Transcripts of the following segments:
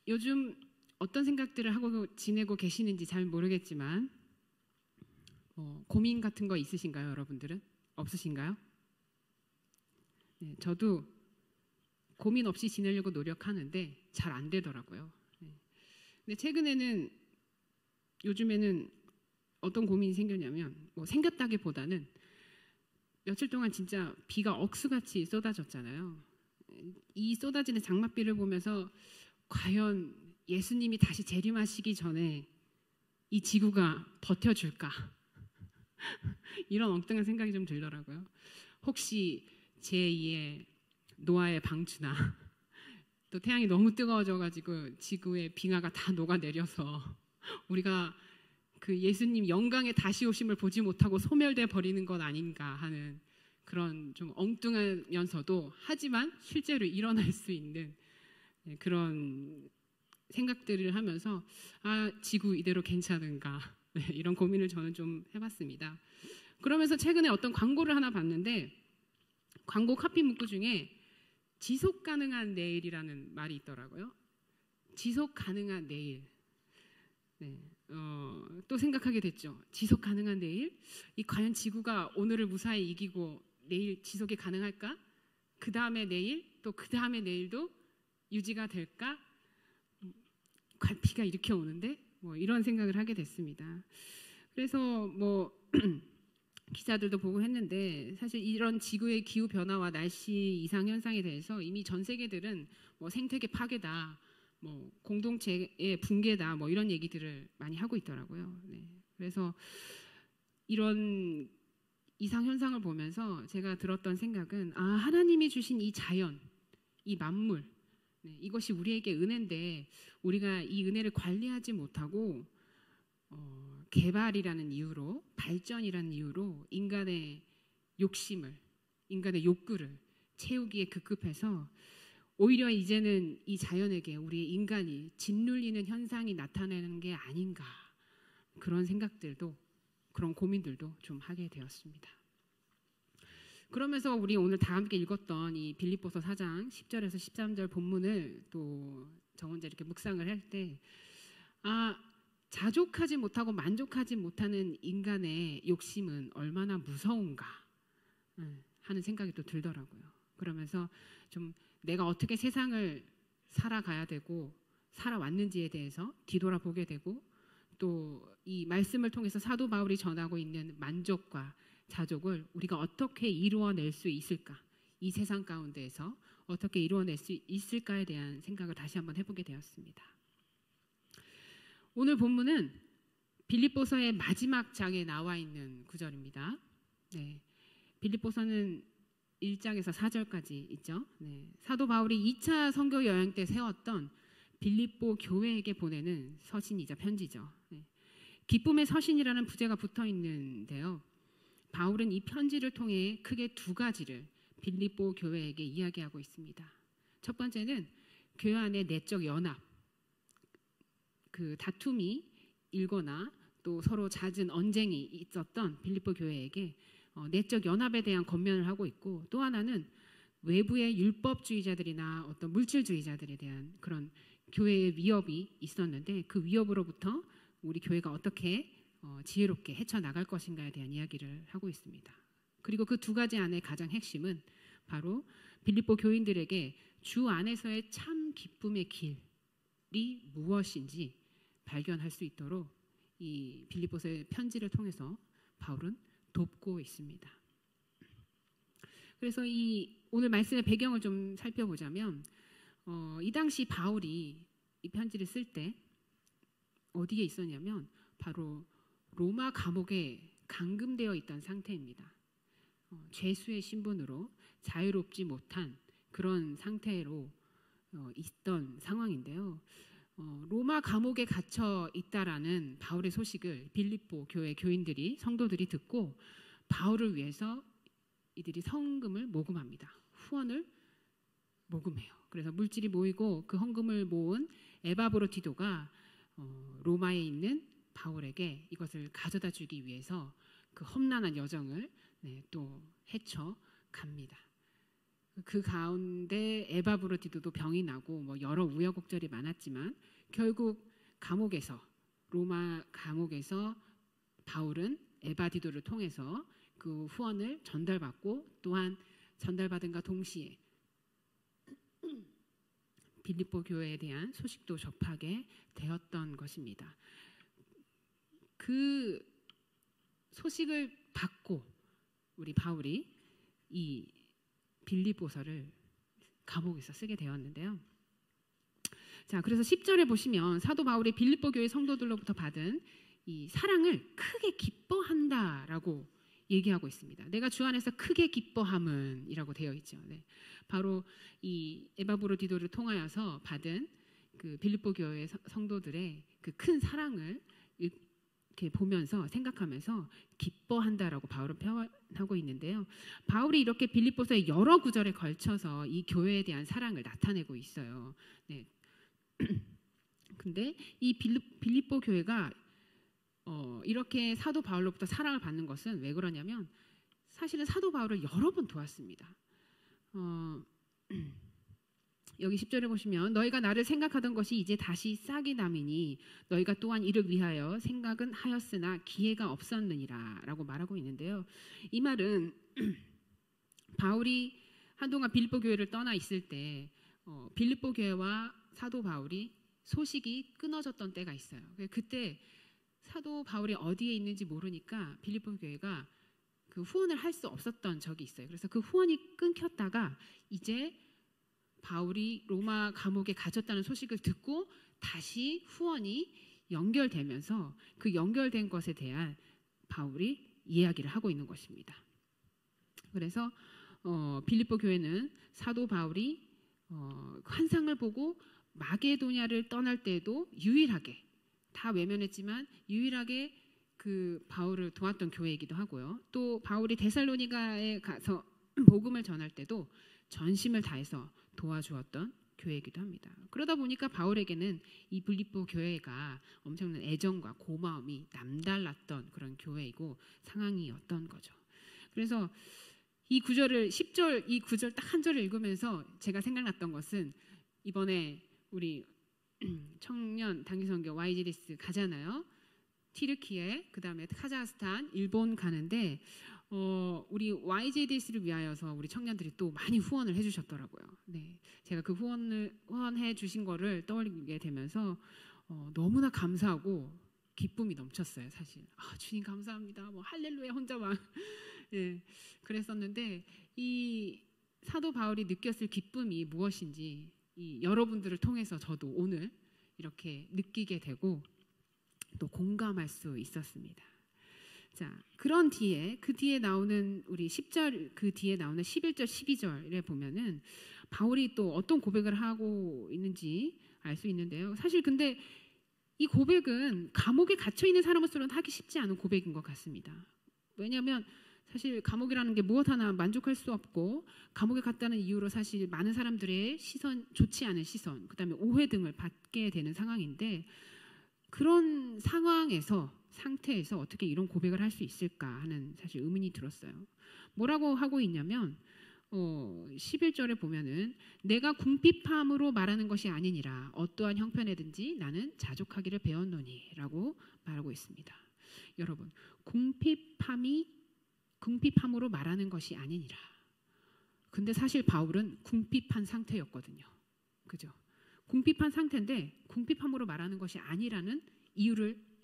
요즘 어떤 생각들을 하고 지내고 계시는지 잘 모르겠지만 고민 같은 거 있으신가요, 여러분들은? 없으신가요? 네, 저도 고민 없이 지내려고 노력하는데 잘 안 되더라고요. 네. 근데 최근에는 요즘에는 어떤 고민이 생겼냐면 생겼다기보다는 며칠 동안 진짜 비가 억수같이 쏟아졌잖아요. 이 쏟아지는 장맛비를 보면서 과연 예수님이 다시 재림하시기 전에 이 지구가 버텨줄까? 이런 엉뚱한 생각이 좀 들더라고요. 혹시 제2의 노아의 방주나 또 태양이 너무 뜨거워져가지고 지구의 빙하가 다 녹아내려서 우리가 그 예수님 영광의 다시 오심을 보지 못하고 소멸돼 버리는 것 아닌가 하는 그런 좀 엉뚱하면서도 하지만 실제로 일어날 수 있는 그런 생각들을 하면서 지구 이대로 괜찮은가 이런 고민을 저는 좀 해봤습니다. 그러면서 최근에 어떤 광고를 하나 봤는데 광고 카피 문구 중에 지속 가능한 내일이라는 말이 있더라고요. 지속 가능한 내일. 네, 또 생각하게 됐죠. 지속 가능한 내일? 과연 지구가 오늘을 무사히 이기고 내일 지속이 가능할까? 그 다음에 내일, 또 그 다음에 내일도 유지가 될까? 비가 이렇게 오는데? 이런 생각을 하게 됐습니다. 그래서 기사들도 보고 했는데 사실 이런 지구의 기후 변화와 날씨 이상 현상에 대해서 이미 전 세계들은 생태계 파괴다, 공동체의 붕괴다, 이런 얘기들을 많이 하고 있더라고요. 네. 그래서 이런 이상 현상을 보면서 제가 들었던 생각은 하나님이 주신 이 자연, 이 만물, 네, 이것이 우리에게 은혜인데 우리가 이 은혜를 관리하지 못하고 개발이라는 이유로, 발전이라는 이유로 인간의 욕심을, 인간의 욕구를 채우기에 급급해서 오히려 이제는 이 자연에게 우리 인간이 짓눌리는 현상이 나타나는 게 아닌가, 그런 생각들도, 그런 고민들도 좀 하게 되었습니다. 그러면서 우리 오늘 다 함께 읽었던 이 빌립보서 4장 10절에서 13절 본문을 또 저 혼자 이렇게 묵상을 할 때 자족하지 못하고 만족하지 못하는 인간의 욕심은 얼마나 무서운가 하는 생각이 또 들더라고요. 그러면서 좀 내가 어떻게 세상을 살아가야 되고 살아왔는지에 대해서 뒤돌아보게 되고, 또 이 말씀을 통해서 사도 바울이 전하고 있는 만족과 자족을 우리가 어떻게 이루어낼 수 있을까, 이 세상 가운데에서 어떻게 이루어낼 수 있을까에 대한 생각을 다시 한번 해보게 되었습니다. 오늘 본문은 빌립보서의 마지막 장에 나와 있는 구절입니다. 네, 빌립보서는 1장에서 4절까지 있죠. 네, 사도 바울이 2차 선교 여행 때 세웠던 빌립보 교회에게 보내는 서신이자 편지죠. 네, 기쁨의 서신이라는 부제가 붙어 있는데요. 바울은 이 편지를 통해 크게 두 가지를 빌립보 교회에게 이야기하고 있습니다. 첫 번째는 교회 안의 내적 연합, 그 다툼이 일거나 또 서로 잦은 언쟁이 있었던 빌립보 교회에게 내적 연합에 대한 권면을 하고 있고, 또 하나는 외부의 율법주의자들이나 어떤 물질주의자들에 대한 그런 교회의 위협이 있었는데 그 위협으로부터 우리 교회가 어떻게 지혜롭게 헤쳐나갈 것인가에 대한 이야기를 하고 있습니다. 그리고 그 두 가지 안의 가장 핵심은 바로 빌립보 교인들에게 주 안에서의 참 기쁨의 길이 무엇인지 발견할 수 있도록 이 빌립보서의 편지를 통해서 바울은 돕고 있습니다. 그래서 이 오늘 말씀의 배경을 좀 살펴보자면 이 당시 바울이 이 편지를 쓸 때 어디에 있었냐면 바로 로마 감옥에 감금되어 있던 상태입니다. 죄수의 신분으로 자유롭지 못한 그런 상태로 있던 상황인데요. 로마 감옥에 갇혀 있다라는 바울의 소식을 빌립보 교회 교인들이, 성도들이 듣고 바울을 위해서 이들이 성금을 모금합니다. 후원을 모금해요. 그래서 물질이 모이고 그 헌금을 모은 에바브로디도가 로마에 있는 바울에게 이것을 가져다 주기 위해서 그 험난한 여정을 또 헤쳐 갑니다. 그 가운데 에바브로디도도 병이 나고 뭐 여러 우여곡절이 많았지만 결국 로마 감옥에서 바울은 에바디도를 통해서 그 후원을 전달받고 또한 전달받은과 동시에 빌립보 교회에 대한 소식도 접하게 되었던 것입니다. 그 소식을 받고 우리 바울이 이 빌립보서를 감옥에서 쓰게 되었는데요. 자, 그래서 10절에 보시면 사도 바울이 빌립보 교회 성도들로부터 받은 이 사랑을 크게 기뻐한다라고 얘기하고 있습니다. 내가 주 안에서 크게 기뻐함은이라고 되어 있죠. 네. 바로 이 에바브로디도를 통하여서 받은 그 빌립보 교회 성도들의 그 큰 사랑을 이렇게 보면서 생각하면서 기뻐한다라고 바울은 표현하고 있는데요. 바울이 이렇게 빌립보서의 여러 구절에 걸쳐서 이 교회에 대한 사랑을 나타내고 있어요. 네. 근데 이 빌립보 교회가 이렇게 사도 바울로부터 사랑을 받는 것은 왜 그러냐면 사실은 사도 바울을 여러 번 도왔습니다. 여기 10절에 보시면 너희가 나를 생각하던 것이 이제 다시 싹이 남이니 너희가 또한 이를 위하여 생각은 하였으나 기회가 없었느니라 라고 말하고 있는데요. 이 말은 바울이 한동안 빌립보 교회를 떠나 있을 때 빌립보 교회와 사도 바울이 소식이 끊어졌던 때가 있어요. 그때 사도 바울이 어디에 있는지 모르니까 빌립보 교회가 그 후원을 할 수 없었던 적이 있어요. 그래서 그 후원이 끊겼다가 이제 바울이 로마 감옥에 갇혔다는 소식을 듣고 다시 후원이 연결되면서 그 연결된 것에 대한 바울이 이야기를 하고 있는 것입니다. 그래서 빌립보 교회는 사도 바울이 환상을 보고 마게도냐를 떠날 때도 유일하게 다 외면했지만 유일하게 그 바울을 도왔던 교회이기도 하고요. 또 바울이 데살로니가에 가서 복음을 전할 때도 전심을 다해서 도와주었던 교회이기도 합니다. 그러다 보니까 바울에게는 이 빌립보 교회가 엄청난 애정과 고마움이 남달랐던 그런 교회이고 상황이었던 거죠. 그래서 이 구절을 10절 이 구절 딱 한 절을 읽으면서 제가 생각났던 것은 이번에 우리 청년 단기선교 YGDS 가잖아요. 튀르키예, 그다음에 카자흐스탄, 일본 가는데 우리 YGDS를 위하여서 우리 청년들이 또 많이 후원을 해주셨더라고요. 네, 제가 그 후원해 주신 거를 떠올리게 되면서 너무나 감사하고 기쁨이 넘쳤어요. 사실 주님 감사합니다. 뭐 할렐루야 혼자 막 네, 그랬었는데 이 사도 바울이 느꼈을 기쁨이 무엇인지 여러분들을 통해서 저도 오늘 이렇게 느끼게 되고 또 공감할 수 있었습니다. 자, 그런 뒤에 그 뒤에 나오는 우리 10절 그 뒤에 나오는 11절 12절에 보면은 바울이 또 어떤 고백을 하고 있는지 알 수 있는데요. 사실 근데 이 고백은 감옥에 갇혀 있는 사람으로서는 하기 쉽지 않은 고백인 것 같습니다. 왜냐하면 사실 감옥이라는 게 무엇 하나 만족할 수 없고 감옥에 갔다는 이유로 사실 많은 사람들의 시선, 좋지 않은 시선, 그다음에 오해 등을 받게 되는 상황인데 그런 상태에서 어떻게 이런 고백을 할 수 있을까 하는 사실 의문이 들었어요. 뭐라고 하고 있냐면 11절에 보면은 내가 궁핍함으로 말하는 것이 아니니라 어떠한 형편에든지 나는 자족하기를 배웠노니 라고 말하고 있습니다. 여러분, 궁핍함으로 말하는 것이 아니니라. 근데 사실 바울은 궁핍한 상태였거든요. 그죠? 궁핍한 상태인데 궁핍함으로 말하는 것이 아니라는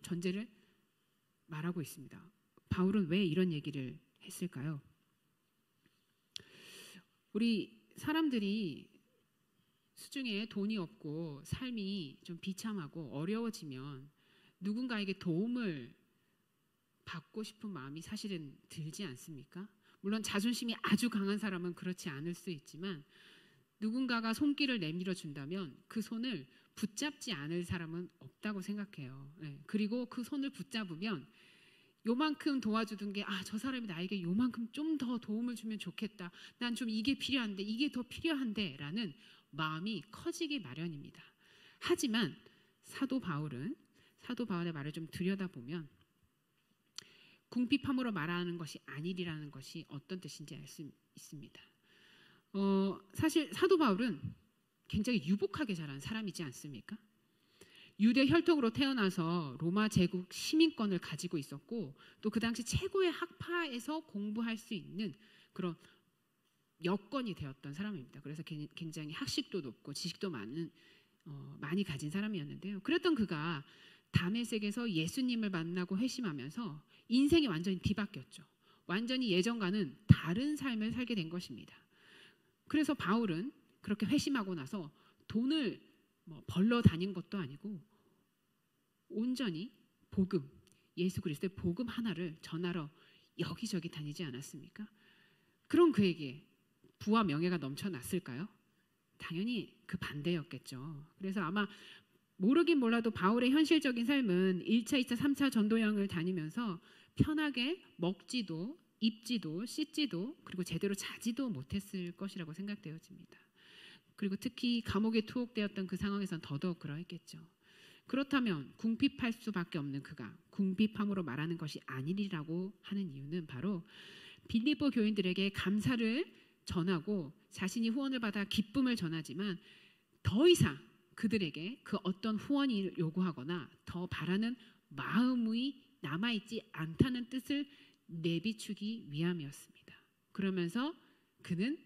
전제를 말하고 있습니다. 바울은 왜 이런 얘기를 했을까요? 우리 사람들이 수중에 돈이 없고 삶이 좀 비참하고 어려워지면 누군가에게 도움을 받고 싶은 마음이 사실은 들지 않습니까? 물론 자존심이 아주 강한 사람은 그렇지 않을 수 있지만 누군가가 손길을 내밀어 준다면 그 손을 붙잡지 않을 사람은 없다고 생각해요. 네. 그리고 그 손을 붙잡으면 요만큼 도와주던 게 저 사람이 나에게 요만큼 좀 더 도움을 주면 좋겠다. 난 좀 이게 필요한데 이게 더 필요한데 라는 마음이 커지기 마련입니다. 하지만 사도 바울의 말을 좀 들여다보면 궁핍함으로 말하는 것이 아니라는 것이 어떤 뜻인지 알 수 있습니다. 사실 사도 바울은 굉장히 유복하게 자란 사람이지 않습니까? 유대 혈통으로 태어나서 로마 제국 시민권을 가지고 있었고 또 그 당시 최고의 학파에서 공부할 수 있는 그런 여건이 되었던 사람입니다. 그래서 굉장히 학식도 높고 지식도 많이 가진 사람이었는데요. 그랬던 그가 다메섹에서 예수님을 만나고 회심하면서 인생이 완전히 뒤바뀌었죠. 완전히 예전과는 다른 삶을 살게 된 것입니다. 그래서 바울은 그렇게 회심하고 나서 돈을 벌러 다닌 것도 아니고 온전히 복음, 예수 그리스도의 복음 하나를 전하러 여기저기 다니지 않았습니까? 그런 그에게 부와 명예가 넘쳐났을까요? 당연히 그 반대였겠죠. 그래서 아마 모르긴 몰라도 바울의 현실적인 삶은 1차, 2차, 3차 전도 여행을 다니면서 편하게 먹지도 입지도 씻지도 그리고 제대로 자지도 못했을 것이라고 생각되어집니다. 그리고 특히 감옥에 투옥되었던 그 상황에선 더더욱 그러했겠죠. 그렇다면 궁핍할 수밖에 없는 그가 궁핍함으로 말하는 것이 아니리라고 하는 이유는 바로 빌립보 교인들에게 감사를 전하고 자신이 후원을 받아 기쁨을 전하지만 더 이상 그들에게 그 어떤 후원을 요구하거나 더 바라는 마음이 남아있지 않다는 뜻을 내비추기 위함이었습니다. 그러면서 그는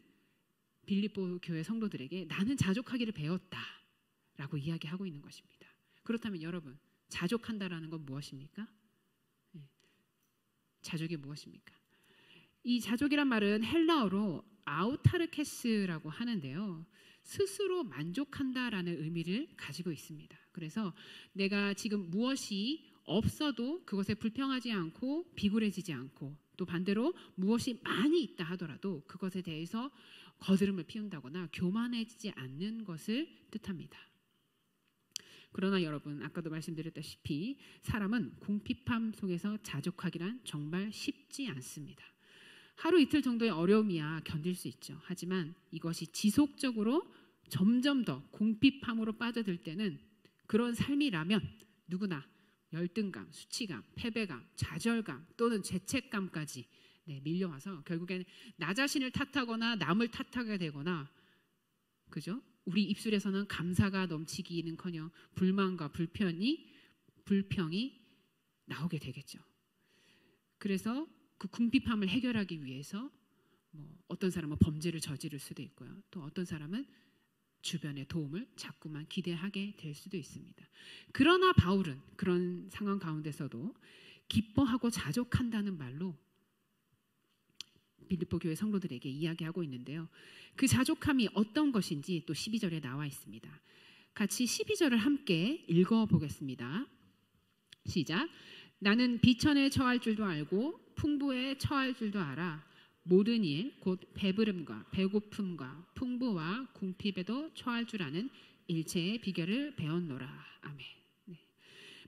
빌립보 교회 성도들에게 나는 자족하기를 배웠다라고 이야기하고 있는 것입니다. 그렇다면 여러분, 자족한다라는 건 무엇입니까? 자족이 무엇입니까? 이 자족이란 말은 헬라어로 아우타르케스라고 하는데요. 스스로 만족한다라는 의미를 가지고 있습니다. 그래서 내가 지금 무엇이 없어도 그것에 불평하지 않고 비굴해지지 않고 또 반대로 무엇이 많이 있다 하더라도 그것에 대해서 거스름을 피운다거나 교만해지지 않는 것을 뜻합니다. 그러나 여러분, 아까도 말씀드렸다시피 사람은 궁핍함 속에서 자족하기란 정말 쉽지 않습니다. 하루 이틀 정도의 어려움이야 견딜 수 있죠. 하지만 이것이 지속적으로 점점 더 궁핍함으로 빠져들 때는 그런 삶이라면 누구나 열등감, 수치감, 패배감, 좌절감 또는 죄책감까지 밀려와서 결국에는 나 자신을 탓하거나 남을 탓하게 되거나, 그죠? 우리 입술에서는 감사가 넘치기는커녕 불만과 불평이 나오게 되겠죠. 그래서 그 궁핍함을 해결하기 위해서 어떤 사람은 범죄를 저지를 수도 있고요. 또 어떤 사람은 주변의 도움을 자꾸만 기대하게 될 수도 있습니다. 그러나 바울은 그런 상황 가운데서도 기뻐하고 자족한다는 말로 빌립보 교회 성도들에게 이야기하고 있는데요. 그 자족함이 어떤 것인지 또 12절에 나와 있습니다. 같이 12절을 함께 읽어보겠습니다. 시작. 나는 비천에 처할 줄도 알고 풍부에 처할 줄도 알아. 모든 일 곧 배부름과 배고픔과 풍부와 궁핍에도 처할 줄 아는 일체의 비결을 배웠노라. 아멘.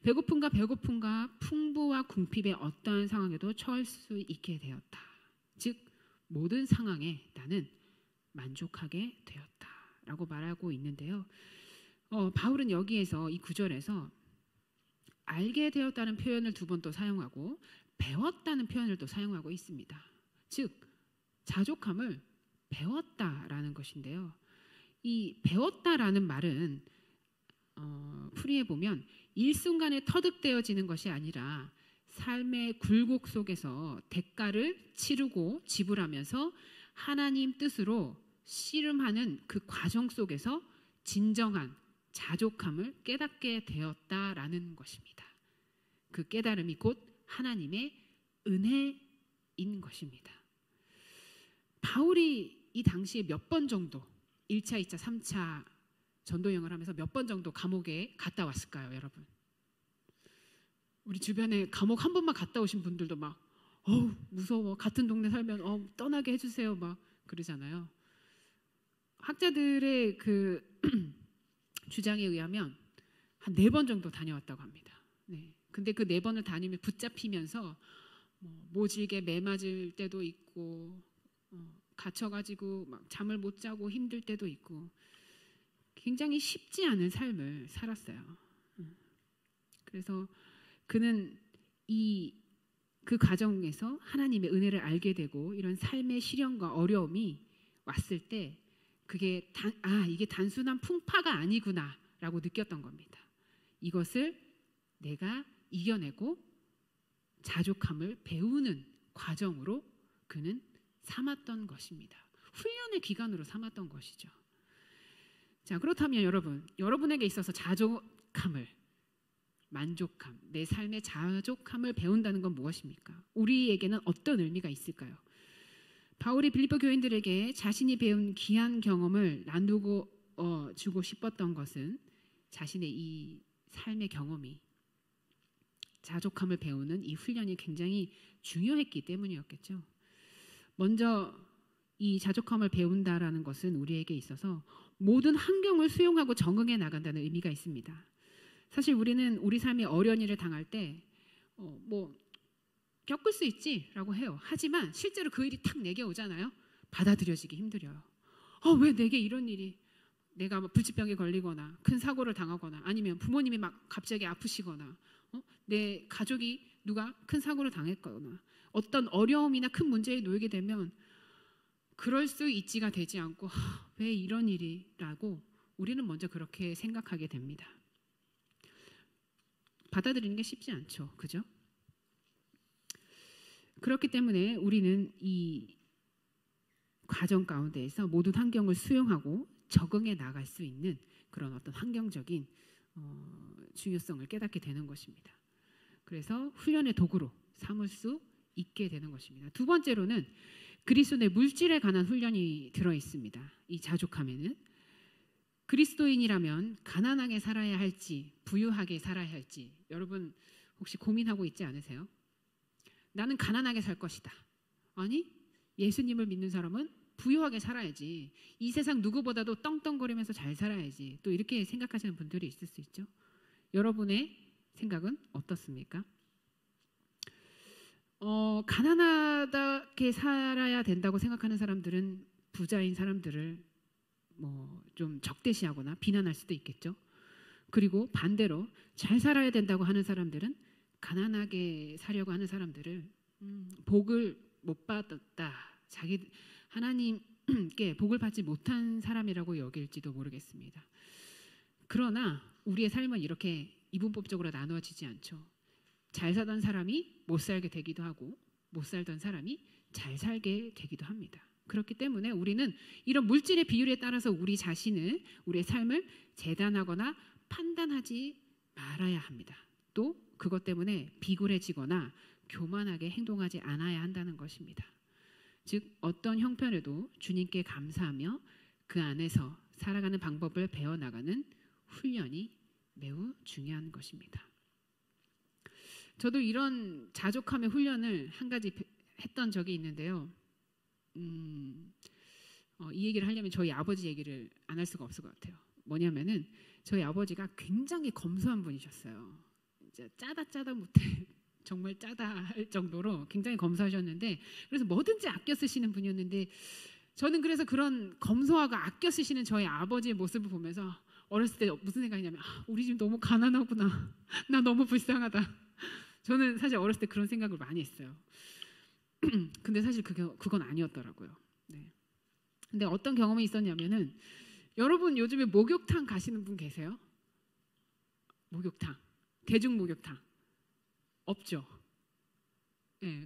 배고픔과 풍부와 궁핍의 어떠한 상황에도 처할 수 있게 되었다. 즉 모든 상황에 나는 만족하게 되었다라고 말하고 있는데요. 바울은 여기에서 이 구절에서 알게 되었다는 표현을 두 번 또 사용하고 배웠다는 표현을 또 사용하고 있습니다. 즉 자족함을 배웠다라는 것인데요. 이 배웠다라는 말은 풀이해 보면 일순간에 터득되어지는 것이 아니라 삶의 굴곡 속에서 대가를 치르고 지불하면서 하나님 뜻으로 씨름하는 그 과정 속에서 진정한 자족함을 깨닫게 되었다라는 것입니다. 그 깨달음이 곧 하나님의 은혜인 것입니다. 바울이 이 당시에 몇 번 정도 1차, 2차, 3차 전도여행을 하면서 몇 번 정도 감옥에 갔다 왔을까요, 여러분? 우리 주변에 감옥 한 번만 갔다 오신 분들도 막 무서워, 같은 동네 살면 떠나게 해주세요 막 그러잖아요. 학자들의 그 주장에 의하면 한 4번 정도 다녀왔다고 합니다. 근데 그 4번을 다니면 붙잡히면서 모질게 매 맞을 때도 있고 갇혀가지고 막 잠을 못 자고 힘들 때도 있고 굉장히 쉽지 않은 삶을 살았어요. 그래서 그는 그 과정에서 하나님의 은혜를 알게 되고 이런 삶의 시련과 어려움이 왔을 때 그게 이게 단순한 풍파가 아니구나라고 느꼈던 겁니다. 이것을 내가 이겨내고 자족함을 배우는 과정으로 그는 삼았던 것입니다. 훈련의 기간으로 삼았던 것이죠. 자, 그렇다면 여러분에게 있어서 자족함을, 만족함, 내 삶의 자족함을 배운다는 건 무엇입니까? 우리에게는 어떤 의미가 있을까요? 바울이 빌립보 교인들에게 자신이 배운 귀한 경험을 나누고 주고 싶었던 것은 자신의 이 삶의 경험이 자족함을 배우는 이 훈련이 굉장히 중요했기 때문이었겠죠. 먼저 이 자족함을 배운다라는 것은 우리에게 있어서 모든 환경을 수용하고 적응해 나간다는 의미가 있습니다. 사실 우리는 우리 삶의 어려운 일을 당할 때 겪을 수 있지라고 해요. 하지만 실제로 그 일이 탁 내게 오잖아요. 받아들여지기 힘들어요. 왜 내게 이런 일이, 내가 불치병에 걸리거나 큰 사고를 당하거나 아니면 부모님이 막 갑자기 아프시거나 내 가족이 누가 큰 사고를 당했거나 어떤 어려움이나 큰 문제에 놓이게 되면 그럴 수 있지가 되지 않고 왜 이런 일이라고 우리는 먼저 그렇게 생각하게 됩니다. 받아들이는 게 쉽지 않죠. 그죠? 그렇기 때문에 우리는 이 과정 가운데에서 모든 환경을 수용하고 적응해 나갈 수 있는 그런 어떤 환경적인 중요성을 깨닫게 되는 것입니다. 그래서 훈련의 도구로 삼을 수 있게 되는 것입니다. 두 번째로는 그리스도의 물질에 관한 훈련이 들어 있습니다. 이 자족함에는 그리스도인이라면 가난하게 살아야 할지 부유하게 살아야 할지 여러분 혹시 고민하고 있지 않으세요? 나는 가난하게 살 것이다. 아니, 예수님을 믿는 사람은 부유하게 살아야지. 이 세상 누구보다도 떵떵거리면서 잘 살아야지. 또 이렇게 생각하시는 분들이 있을 수 있죠. 여러분의 생각은 어떻습니까? 가난하게 살아야 된다고 생각하는 사람들은 부자인 사람들을 좀 적대시하거나 비난할 수도 있겠죠. 그리고 반대로 잘 살아야 된다고 하는 사람들은 가난하게 살려고 하는 사람들을 복을 못 받았다, 자기 하나님께 복을 받지 못한 사람이라고 여길지도 모르겠습니다. 그러나 우리의 삶은 이렇게 이분법적으로 나누어지지 않죠. 잘 살던 사람이 못 살게 되기도 하고 못 살던 사람이 잘 살게 되기도 합니다. 그렇기 때문에 우리는 이런 물질의 비율에 따라서 우리 자신을, 우리의 삶을 재단하거나 판단하지 말아야 합니다. 또 그것 때문에 비굴해지거나 교만하게 행동하지 않아야 한다는 것입니다. 즉 어떤 형편에도 주님께 감사하며 그 안에서 살아가는 방법을 배워나가는 훈련이 매우 중요한 것입니다. 저도 이런 자족함의 훈련을 한 가지 했던 적이 있는데요. 이 얘기를 하려면 저희 아버지 얘기를 안 할 수가 없을 것 같아요. 뭐냐면은 저희 아버지가 굉장히 검소한 분이셨어요. 이제 짜다 못해 정말 짜다 할 정도로 굉장히 검소하셨는데, 그래서 뭐든지 아껴 쓰시는 분이었는데, 저는 그래서 그런 검소하고 아껴 쓰시는 저희 아버지의 모습을 보면서 어렸을 때 무슨 생각이냐면 우리 집 너무 가난하구나. 나 너무 불쌍하다. 저는 사실 어렸을 때 그런 생각을 많이 했어요. 근데 사실 그건 아니었더라고요. 네. 근데 어떤 경험이 있었냐면은, 여러분 요즘에 목욕탕 가시는 분 계세요? 목욕탕, 대중 목욕탕 없죠? 네,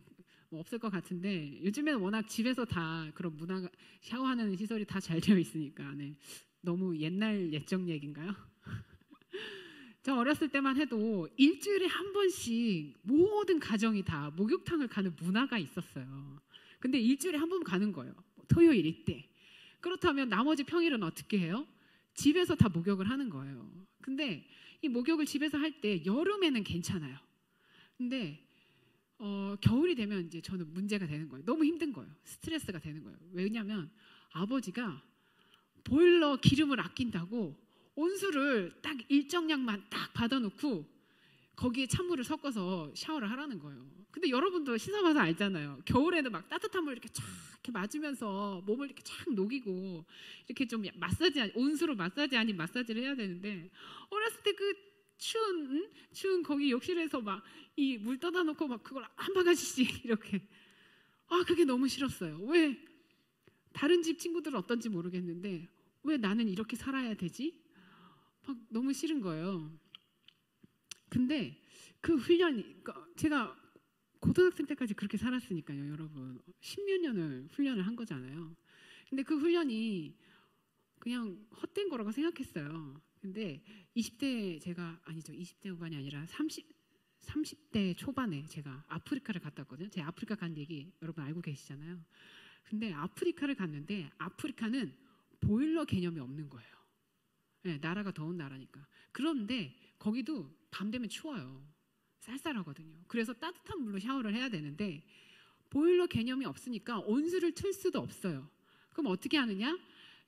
없을 것 같은데 요즘에는 워낙 집에서 다 그런 문화가, 샤워하는 시설이 다 잘 되어 있으니까. 네. 너무 옛날 옛적 얘기인가요? 저 어렸을 때만 해도 일주일에 한 번씩 모든 가정이 다 목욕탕을 가는 문화가 있었어요. 근데 일주일에 한 번 가는 거예요. 토요일일 때. 그렇다면 나머지 평일은 어떻게 해요? 집에서 다 목욕을 하는 거예요. 근데 이 목욕을 집에서 할 때 여름에는 괜찮아요. 근데 겨울이 되면 이제 저는 문제가 되는 거예요. 너무 힘든 거예요. 스트레스가 되는 거예요. 왜냐하면 아버지가 보일러 기름을 아낀다고 온수를 딱 일정량만 딱 받아놓고 거기에 찬물을 섞어서 샤워를 하라는 거예요. 근데 여러분도 씻어봐서 알잖아요. 겨울에는 막 따뜻한 물 이렇게 쫙 이렇게 맞으면서 몸을 이렇게 쫙 녹이고 이렇게 좀 마사지, 온수로 마사지 아닌 마사지를 해야 되는데, 어렸을 때 그 추운 거기 욕실에서 막 이 물 떠다 놓고 막 그걸 한 바가지씩 이렇게, 그게 너무 싫었어요. 왜? 다른 집 친구들은 어떤지 모르겠는데 왜 나는 이렇게 살아야 되지? 막 너무 싫은 거예요. 근데 그 훈련이, 그러니까 제가 고등학생 때까지 그렇게 살았으니까요, 여러분. 10몇 년을 훈련을 한 거잖아요. 근데 그 훈련이 그냥 헛된 거라고 생각했어요. 근데 20대 제가 아니죠. 20대 후반이 아니라 30대 초반에 제가 아프리카를 갔다 왔거든요. 제가 아프리카 간 얘기 여러분 알고 계시잖아요. 근데 아프리카를 갔는데 아프리카는 보일러 개념이 없는 거예요. 네, 나라가 더운 나라니까. 그런데 거기도 밤 되면 추워요. 쌀쌀하거든요. 그래서 따뜻한 물로 샤워를 해야 되는데 보일러 개념이 없으니까 온수를 틀 수도 없어요. 그럼 어떻게 하느냐?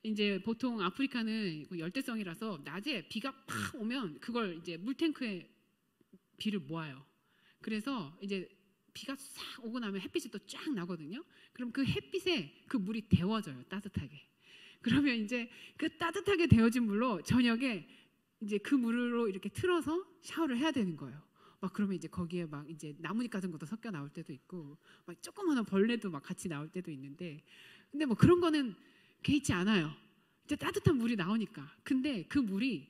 이제 보통 아프리카는 열대성이라서 낮에 비가 팍 오면 그걸 이제 물탱크에 비를 모아요. 그래서 이제 비가 싹 오고 나면 햇빛이 또 쫙 나거든요. 그럼 그 햇빛에 그 물이 데워져요, 따뜻하게. 그러면 이제 그 따뜻하게 데워진 물로 저녁에 이제 그 물로 이렇게 틀어서 샤워를 해야 되는 거예요. 막 그러면 이제 거기에 막 이제 나뭇잎 같은 것도 섞여 나올 때도 있고, 막 조그마한 벌레도 막 같이 나올 때도 있는데, 근데 뭐 그런 거는 개의치 않아요. 이제 따뜻한 물이 나오니까. 근데 그 물이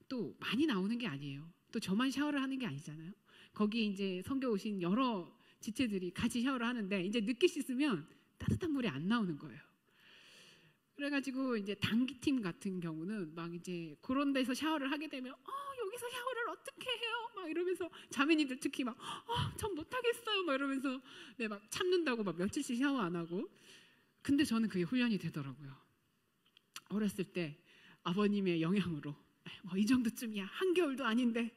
또 많이 나오는 게 아니에요. 또 저만 샤워를 하는 게 아니잖아요. 거기에 이제 선교 오신 여러 지체들이 같이 샤워를 하는데 이제 늦게 씻으면 따뜻한 물이 안 나오는 거예요. 그래가지고 이제 단기팀 같은 경우는 막 이제 그런 데서 샤워를 하게 되면 여기서 샤워를 어떻게 해요? 막 이러면서 자매님들 특히 막 전 못하겠어요. 막 이러면서 네, 막 참는다고 막 며칠씩 샤워 안 하고. 근데 저는 그게 훈련이 되더라고요. 어렸을 때 아버님의 영향으로 뭐 이 정도쯤이야, 한겨울도 아닌데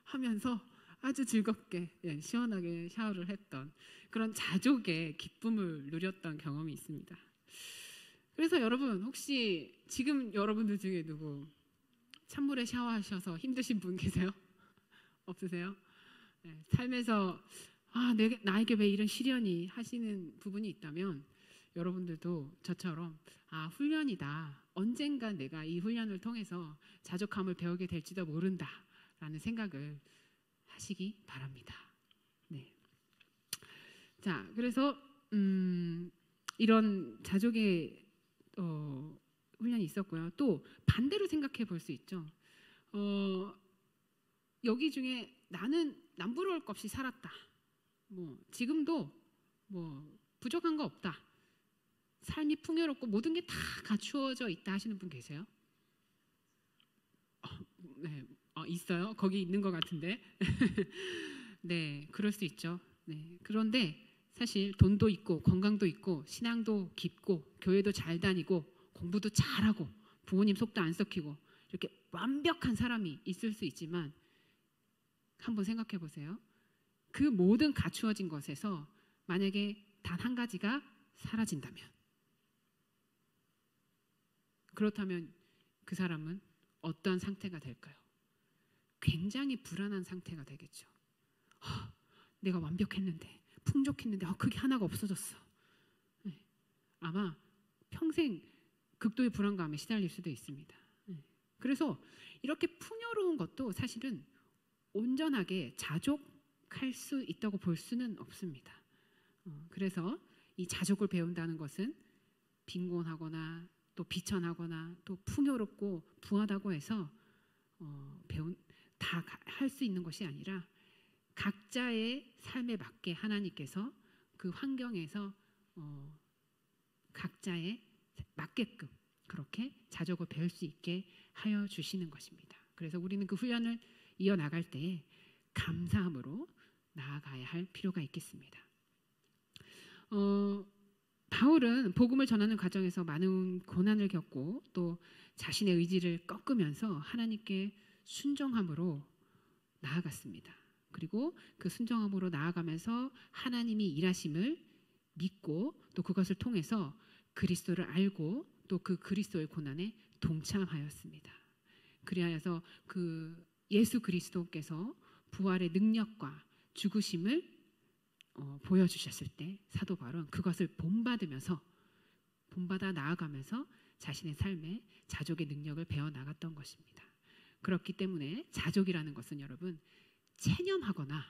하면서 아주 즐겁게 시원하게 샤워를 했던 그런 자족의 기쁨을 누렸던 경험이 있습니다. 그래서 여러분 혹시 지금 여러분들 중에 누구 찬물에 샤워하셔서 힘드신 분 계세요? 없으세요? 네, 삶에서 나에게 왜 이런 시련이 하시는 부분이 있다면 여러분들도 저처럼 훈련이다. 언젠가 내가 이 훈련을 통해서 자족함을 배우게 될지도 모른다라는 생각을 하시기 바랍니다. 네. 자, 그래서 이런 자족의 훈련이 있었고요. 또 반대로 생각해 볼 수 있죠. 여기 중에 나는 남부러울 것 없이 살았다. 뭐 지금도 뭐 부족한 거 없다. 삶이 풍요롭고 모든 게 다 갖추어져 있다 하시는 분 계세요? 네, 있어요. 거기 있는 것 같은데. 네, 그럴 수 있죠. 네, 그런데 사실 돈도 있고 건강도 있고 신앙도 깊고 교회도 잘 다니고 공부도 잘하고 부모님 속도 안 썩히고 이렇게 완벽한 사람이 있을 수 있지만 한번 생각해 보세요. 그 모든 갖추어진 것에서 만약에 단 한 가지가 사라진다면, 그렇다면 그 사람은 어떤 상태가 될까요? 굉장히 불안한 상태가 되겠죠. 내가 완벽했는데 풍족했는데 그게 하나가 없어졌어. 네. 아마 평생 극도의 불안감에 시달릴 수도 있습니다. 네. 그래서 이렇게 풍요로운 것도 사실은 온전하게 자족할 수 있다고 볼 수는 없습니다. 그래서 이 자족을 배운다는 것은 빈곤하거나 또 비천하거나 또 풍요롭고 부하다고 해서 다 할 수 있는 것이 아니라 각자의 삶에 맞게 하나님께서 그 환경에서 각자에 맞게끔 그렇게 자족을 배울 수 있게 하여 주시는 것입니다. 그래서 우리는 그 훈련을 이어나갈 때 감사함으로 나아가야 할 필요가 있겠습니다. 바울은 복음을 전하는 과정에서 많은 고난을 겪고 또 자신의 의지를 꺾으면서 하나님께 순종함으로 나아갔습니다. 그리고 그 순종함으로 나아가면서 하나님이 일하심을 믿고 또 그것을 통해서 그리스도를 알고 또 그 그리스도의 고난에 동참하였습니다. 그리하여서 그 예수 그리스도께서 부활의 능력과 죽으심을 보여주셨을 때 사도 바울은 그것을 본받아 나아가면서 자신의 삶에 자족의 능력을 배워나갔던 것입니다. 그렇기 때문에 자족이라는 것은 여러분 체념하거나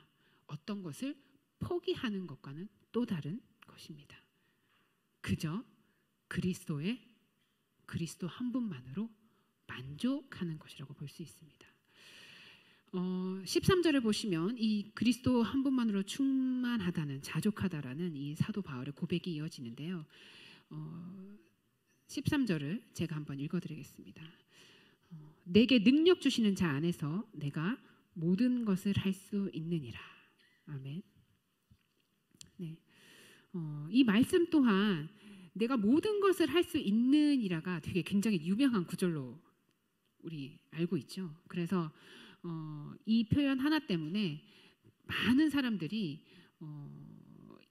어떤 것을 포기하는 것과는 또 다른 것입니다. 그저 그리스도 한 분만으로 만족하는 것이라고 볼 수 있습니다. 13절에 보시면 이 그리스도 한 분만으로 충만하다는, 자족하다라는 이 사도 바울의 고백이 이어지는데요. 13절을 제가 한번 읽어드리겠습니다. 내게 능력 주시는 자 안에서 내가 모든 것을 할 수 있느니라. 아멘. 네. 이 말씀 또한 내가 모든 것을 할 수 있느니라가 되게 굉장히 유명한 구절로 우리 알고 있죠. 그래서 이 표현 하나 때문에 많은 사람들이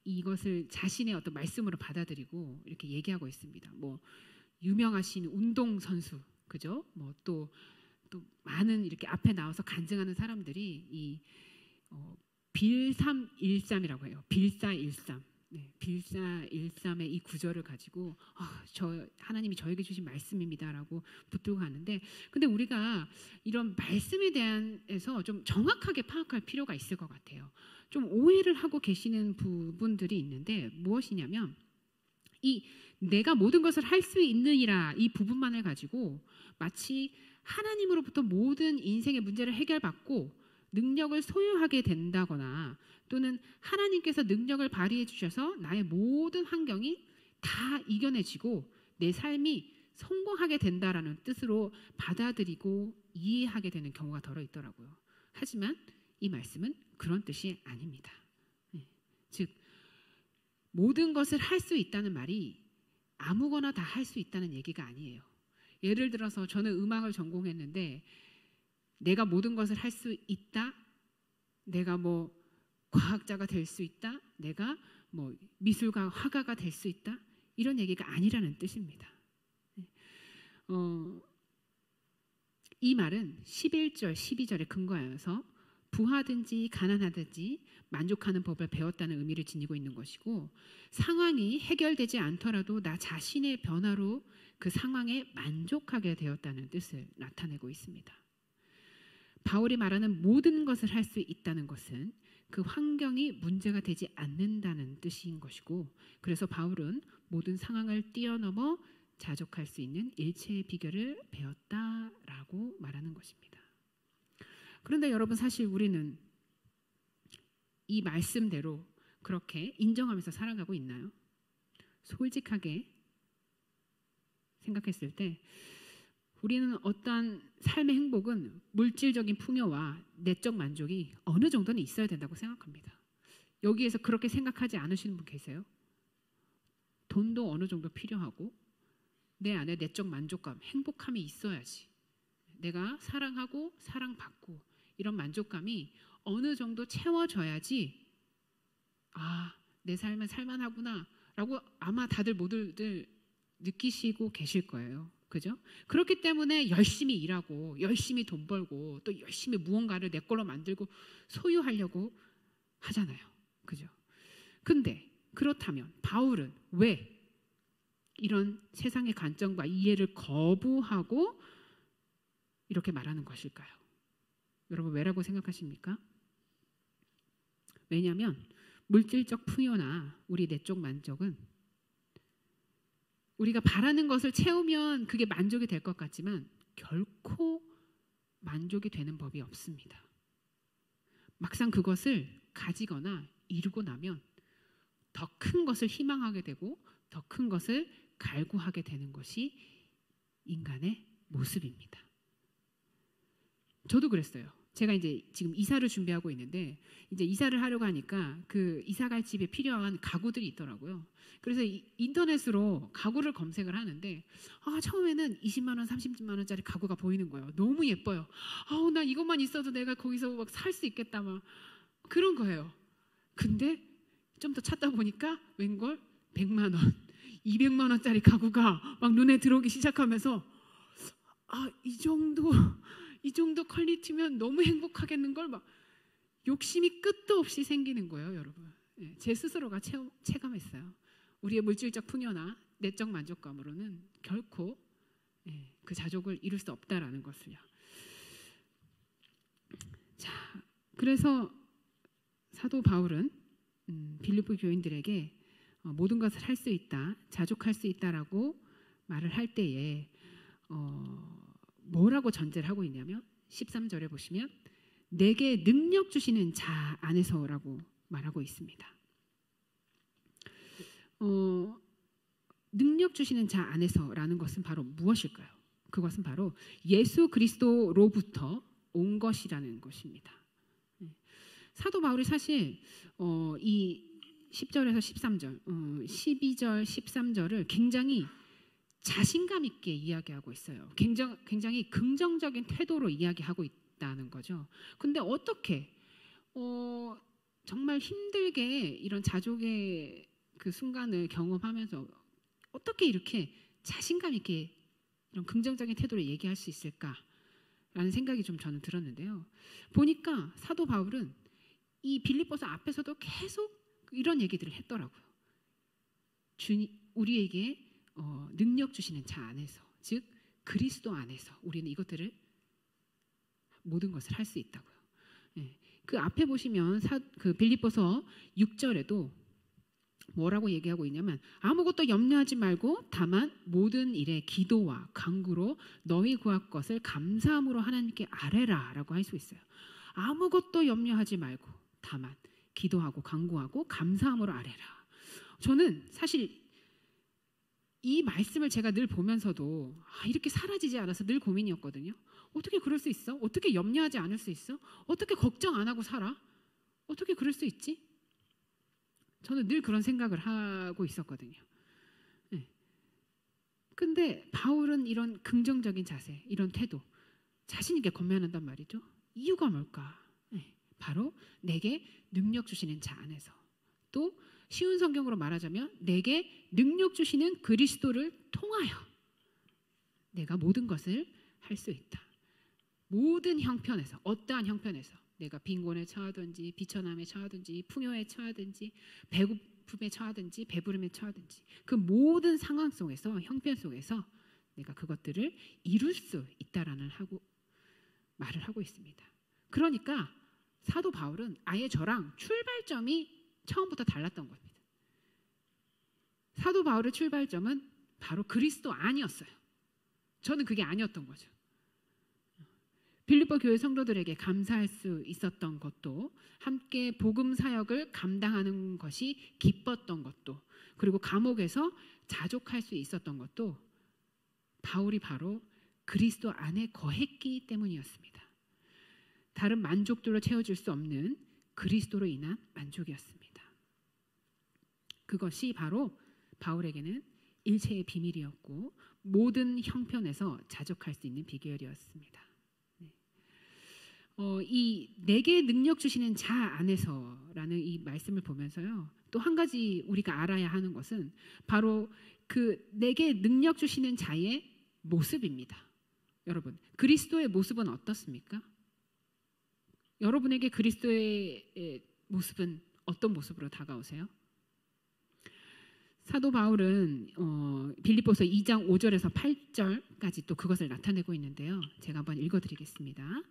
이것을 자신의 어떤 말씀으로 받아들이고 이렇게 얘기하고 있습니다. 뭐 유명하신 운동 선수, 그죠? 뭐 또 많은 이렇게 앞에 나와서 간증하는 사람들이 이 빌313이라고 해요. 빌413. 네, 빌413의 이 구절을 가지고 저 하나님이 저에게 주신 말씀입니다라고 붙들고 가는데, 근데 우리가 이런 말씀에 대해서 좀 정확하게 파악할 필요가 있을 것 같아요. 좀 오해를 하고 계시는 부분들이 있는데 무엇이냐면, 이 내가 모든 것을 할 수 있느니라 이 부분만을 가지고 마치 하나님으로부터 모든 인생의 문제를 해결받고 능력을 소유하게 된다거나, 또는 하나님께서 능력을 발휘해 주셔서 나의 모든 환경이 다 이겨내지고 내 삶이 성공하게 된다라는 뜻으로 받아들이고 이해하게 되는 경우가 덜어 있더라고요. 하지만 이 말씀은 그런 뜻이 아닙니다. 즉 모든 것을 할 수 있다는 말이 아무거나 다 할 수 있다는 얘기가 아니에요. 예를 들어서 저는 음악을 전공했는데 내가 모든 것을 할 수 있다, 내가 뭐 과학자가 될 수 있다, 내가 뭐 미술가, 화가가 될 수 있다, 이런 얘기가 아니라는 뜻입니다. 이 말은 11절, 12절에 근거하여서 부하든지 가난하든지 만족하는 법을 배웠다는 의미를 지니고 있는 것이고, 상황이 해결되지 않더라도 나 자신의 변화로 그 상황에 만족하게 되었다는 뜻을 나타내고 있습니다. 바울이 말하는 모든 것을 할 수 있다는 것은 그 환경이 문제가 되지 않는다는 뜻인 것이고, 그래서 바울은 모든 상황을 뛰어넘어 자족할 수 있는 일체의 비결을 배웠다라고 말하는 것입니다. 그런데 여러분, 사실 우리는 이 말씀대로 그렇게 인정하면서 살아가고 있나요? 솔직하게 생각했을 때 우리는 어떠한 삶의 행복은 물질적인 풍요와 내적 만족이 어느 정도는 있어야 된다고 생각합니다. 여기에서 그렇게 생각하지 않으시는 분 계세요? 돈도 어느 정도 필요하고 내 안에 내적 만족감, 행복함이 있어야지, 내가 사랑하고 사랑받고 이런 만족감이 어느 정도 채워져야지 내 삶은 살만하구나 라고 아마 다들 모두들 느끼시고 계실 거예요. 그죠? 그렇기 때문에 열심히 일하고 열심히 돈 벌고 또 열심히 무언가를 내 걸로 만들고 소유하려고 하잖아요. 그죠? 근데 그렇다면 바울은 왜 이런 세상의 관점과 이해를 거부하고 이렇게 말하는 것일까요? 여러분, 왜라고 생각하십니까? 왜냐하면 물질적 풍요나 우리 내적 만족은 우리가 바라는 것을 채우면 그게 만족이 될 것 같지만 결코 만족이 되는 법이 없습니다. 막상 그것을 가지거나 이루고 나면 더 큰 것을 희망하게 되고 더 큰 것을 갈구하게 되는 것이 인간의 모습입니다. 저도 그랬어요. 제가 이제 지금 이사를 준비하고 있는데 이제 이사를 하려고 하니까 그 이사갈 집에 필요한 가구들이 있더라고요. 그래서 인터넷으로 가구를 검색을 하는데 처음에는 20만 원, 30만 원짜리 가구가 보이는 거예요. 너무 예뻐요. 나 이것만 있어도 내가 거기서 막 살 수 있겠다 막 그런 거예요. 근데 좀 더 찾다 보니까 웬걸 100만 원, 200만 원짜리 가구가 막 눈에 들어오기 시작하면서 이 정도 퀄리티면 너무 행복하겠는걸, 막 욕심이 끝도 없이 생기는 거예요, 여러분. 제 스스로가 체감했어요. 우리의 물질적 풍요나 내적 만족감으로는 결코 그 자족을 이룰 수 없다라는 것을요. 자, 그래서 사도 바울은 빌립보 교인들에게 모든 것을 할 수 있다, 자족할 수 있다라고 말을 할 때에 뭐라고 전제를 하고 있냐면 13절에 보시면 내게 능력 주시는 자 안에서라고 말하고 있습니다. 능력 주시는 자 안에서라는 것은 바로 무엇일까요? 그것은 바로 예수 그리스도로부터 온 것이라는 것입니다. 사도 바울이 사실 이 10절에서 13절, 12절, 13절을 굉장히 자신감 있게 이야기하고 있어요. 굉장히 긍정적인 태도로 이야기하고 있다는 거죠. 근데 어떻게 정말 힘들게 이런 자족의 그 순간을 경험하면서 어떻게 이렇게 자신감 있게 이런 긍정적인 태도로 얘기할 수 있을까라는 생각이 좀 저는 들었는데요. 보니까 사도 바울은 이 빌립보서 앞에서도 계속 이런 얘기들을 했더라고요. 우리에게 능력 주시는 자 안에서, 즉 그리스도 안에서 우리는 이것들을 모든 것을 할 수 있다고요. 그 앞에 보시면 그 빌립보서 6절에도 뭐라고 얘기하고 있냐면 아무것도 염려하지 말고 다만 모든 일에 기도와 간구로 너희 구할 것을 감사함으로 하나님께 아뢰라라고 할 수 있어요. 아무것도 염려하지 말고 다만 기도하고 간구하고 감사함으로 아뢰라. 저는 사실 이 말씀을 제가 늘 보면서도 이렇게 사라지지 않아서 늘 고민이었거든요. 어떻게 그럴 수 있어? 어떻게 염려하지 않을 수 있어? 어떻게 걱정 안 하고 살아? 어떻게 그럴 수 있지? 저는 늘 그런 생각을 하고 있었거든요. 근데 바울은 이런 긍정적인 자세, 이런 태도, 자신 있게 건면한단 말이죠. 이유가 뭘까? 바로 내게 능력 주시는 자 안에서, 또 쉬운 성경으로 말하자면 내게 능력 주시는 그리스도를 통하여 내가 모든 것을 할 수 있다. 모든 형편에서, 어떠한 형편에서, 내가 빈곤에 처하든지 비천함에 처하든지 풍요에 처하든지 배고픔에 처하든지 배부름에 처하든지 그 모든 상황 속에서, 형편 속에서 내가 그것들을 이룰 수 있다라는 말을 하고 있습니다. 그러니까 사도 바울은 아예 저랑 출발점이 처음부터 달랐던 겁니다. 사도 바울의 출발점은 바로 그리스도 아니었어요. 저는 그게 아니었던 거죠. 빌립보 교회 성도들에게 감사할 수 있었던 것도, 함께 복음 사역을 감당하는 것이 기뻤던 것도, 그리고 감옥에서 자족할 수 있었던 것도 바울이 바로 그리스도 안에 거했기 때문이었습니다. 다른 만족들로 채워질 수 없는 그리스도로 인한 만족이었습니다. 그것이 바로 바울에게는 일체의 비밀이었고 모든 형편에서 자족할 수 있는 비결이었습니다. 이 내게 능력 주시는 자 안에서라는 이 말씀을 보면서요, 또 한 가지 우리가 알아야 하는 것은 바로 그 내게 능력 주시는 자의 모습입니다. 여러분, 그리스도의 모습은 어떻습니까? 여러분에게 그리스도의 모습은 어떤 모습으로 다가오세요? 사도 바울은 빌립보서 2장 5절에서 8절까지 또 그것을 나타내고 있는데요. 제가 한번 읽어드리겠습니다.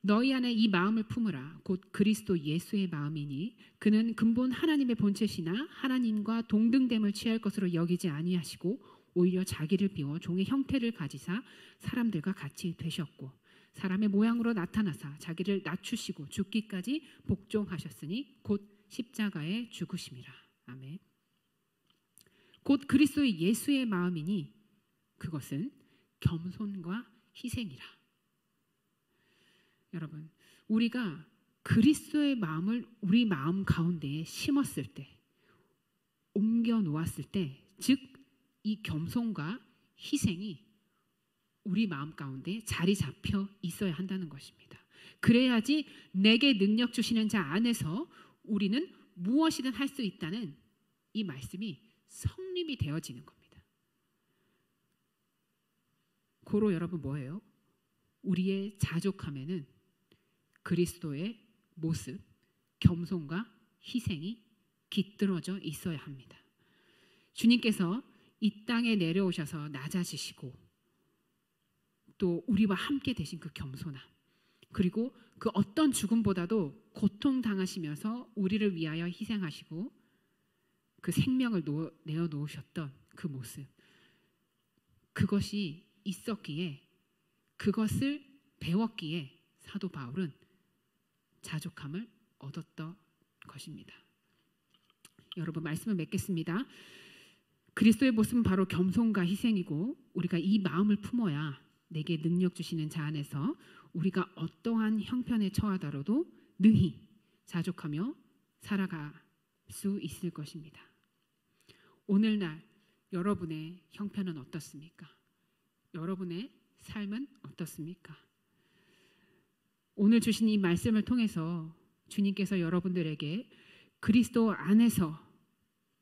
너희 안에 이 마음을 품으라. 곧 그리스도 예수의 마음이니 그는 근본 하나님의 본체시나 하나님과 동등됨을 취할 것으로 여기지 아니하시고 오히려 자기를 비워 종의 형태를 가지사 사람들과 같이 되셨고 사람의 모양으로 나타나사 자기를 낮추시고 죽기까지 복종하셨으니 곧 십자가에 죽으심이라. 아멘. 곧 그리스도의 예수의 마음이니 그것은 겸손과 희생이라. 여러분, 우리가 그리스도의 마음을 우리 마음 가운데에 심었을 때, 옮겨 놓았을 때, 즉 이 겸손과 희생이 우리 마음 가운데 자리 잡혀 있어야 한다는 것입니다. 그래야지 내게 능력 주시는 자 안에서 우리는 무엇이든 할 수 있다는 이 말씀이 성립이 되어지는 겁니다. 고로 여러분 뭐예요? 우리의 자족함에는 그리스도의 모습, 겸손과 희생이 깃들어져 있어야 합니다. 주님께서 이 땅에 내려오셔서 낮아지시고 또 우리와 함께 되신 그 겸손함, 그리고 그 어떤 죽음보다도 고통당하시면서 우리를 위하여 희생하시고 그 생명을 내어놓으셨던 그 모습, 그것이 있었기에, 그것을 배웠기에 사도 바울은 자족함을 얻었던 것입니다. 여러분, 말씀을 맺겠습니다. 그리스도의 모습은 바로 겸손과 희생이고, 우리가 이 마음을 품어야 내게 능력 주시는 자 안에서 우리가 어떠한 형편에 처하더라도 능히 자족하며 살아갈 수 있을 것입니다. 오늘날 여러분의 형편은 어떻습니까? 여러분의 삶은 어떻습니까? 오늘 주신 이 말씀을 통해서 주님께서 여러분들에게 그리스도 안에서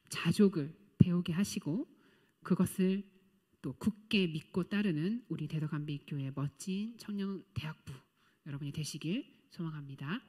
자족을 배우게 하시고, 그것을 또 굳게 믿고 따르는 우리 대덕감비교회 멋진 청년대학부 여러분이 되시길 소망합니다.